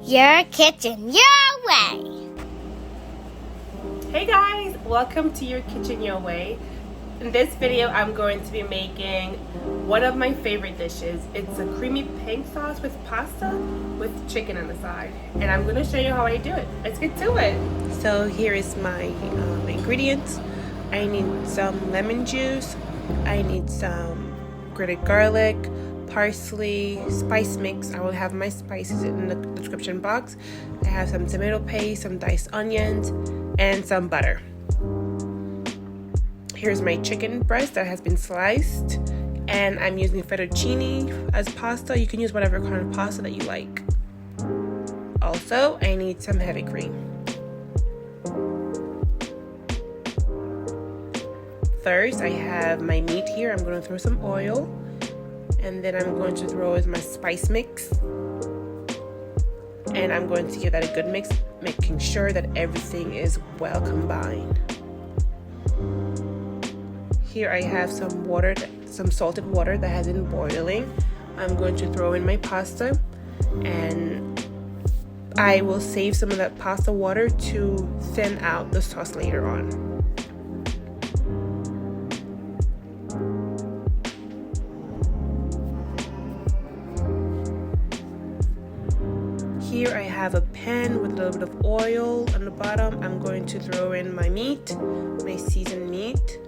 Your kitchen, your way. Hey guys, welcome to Your Kitchen Your Way. In this video, I'm going to be making one of my favorite dishes. It's a creamy pink sauce with pasta with chicken on the side. And I'm going to show you how I do it. Let's get to it. So here is my ingredients. I need some lemon juice. I need some grated garlic, parsley, spice mix. I will have my spices in the description box. I have some tomato paste, some diced onions, and some butter. Here's my chicken breast that has been sliced, and I'm using fettuccine as pasta. You can use whatever kind of pasta that you like. Also, I need some heavy cream. First, I have my meat here. I'm going to throw some oil, and then I'm going to throw in my spice mix, and I'm going to give that a good mix, making sure that everything is well combined. Here I have some water, some salted water that has been boiling. I'm going to throw in my pasta, and I will save some of that pasta water to thin out the sauce later on. Here I have a pan with a little bit of oil on the bottom. I'm going to throw in my meat, my seasoned meat.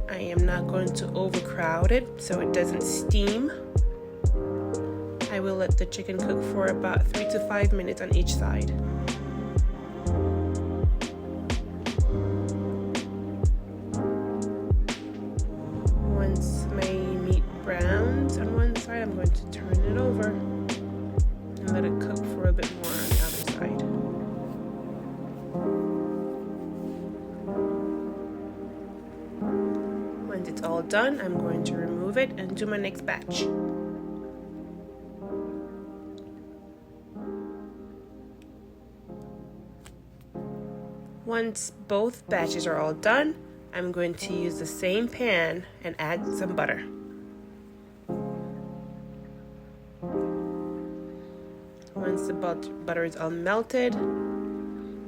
I am not going to overcrowd it so it doesn't steam. I will let the chicken cook for about 3 to 5 minutes on each side. Once my meat browns on one side, I'm going to turn it over and let it cook for a bit more on the other side. Once it's all done, I'm going to remove it and do my next batch. Once both batches are all done, I'm going to use the same pan and add some butter. Once the butter is all melted, I'm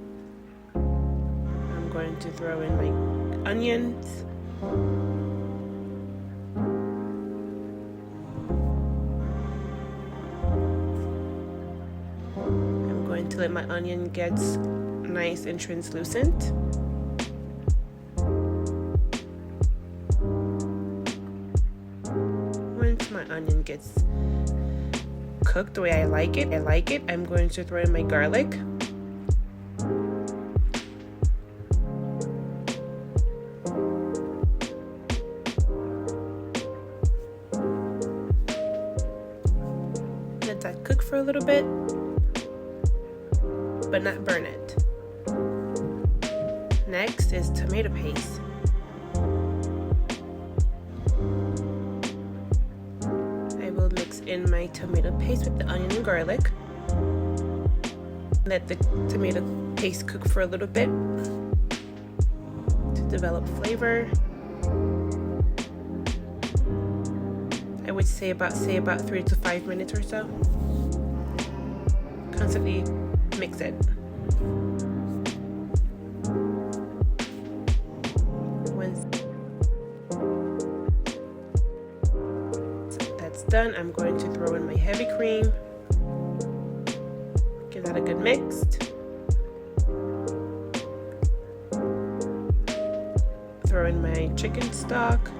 going to throw in my onions. I'm going to let my onion get nice and translucent. Once my onion gets cooked the way I like it, I'm going to throw in my garlic. Let that cook for a little bit, but not burn it. Next is tomato paste. I will mix in my tomato paste with the onion and garlic. Let the tomato paste cook for a little bit to develop flavor. I would say about 3 to 5 minutes or so. Constantly mix it. Once that's done, I'm going to throw in my heavy cream. Give that a good mix. Throw in my chicken stock.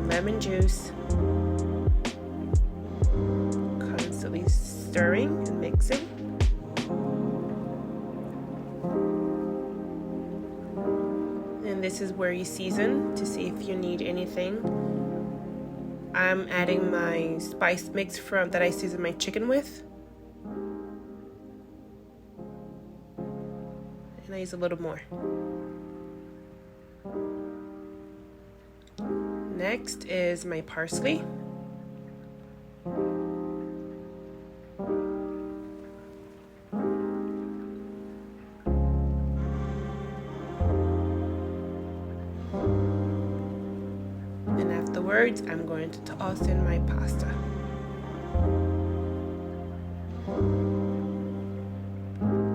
Lemon juice, constantly stirring and mixing. And this is where you season to see if you need anything. I'm adding my spice mix from that I seasoned my chicken with. And I use a little more. Next is my parsley. afterwards, I'm going to toss in my pasta.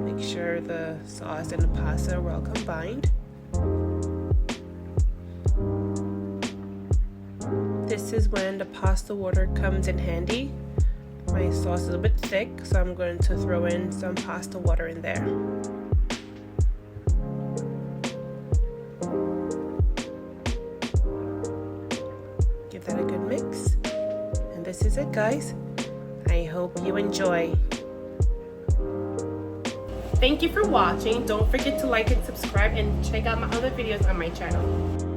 Make sure the sauce and the pasta are well combined. This is when the pasta water comes in handy. My sauce is a bit thick, so I'm going to throw in some pasta water in there. Give that a good mix. And this is it, guys. I hope you enjoy. Thank you for watching. Don't forget to like and subscribe and check out my other videos on my channel.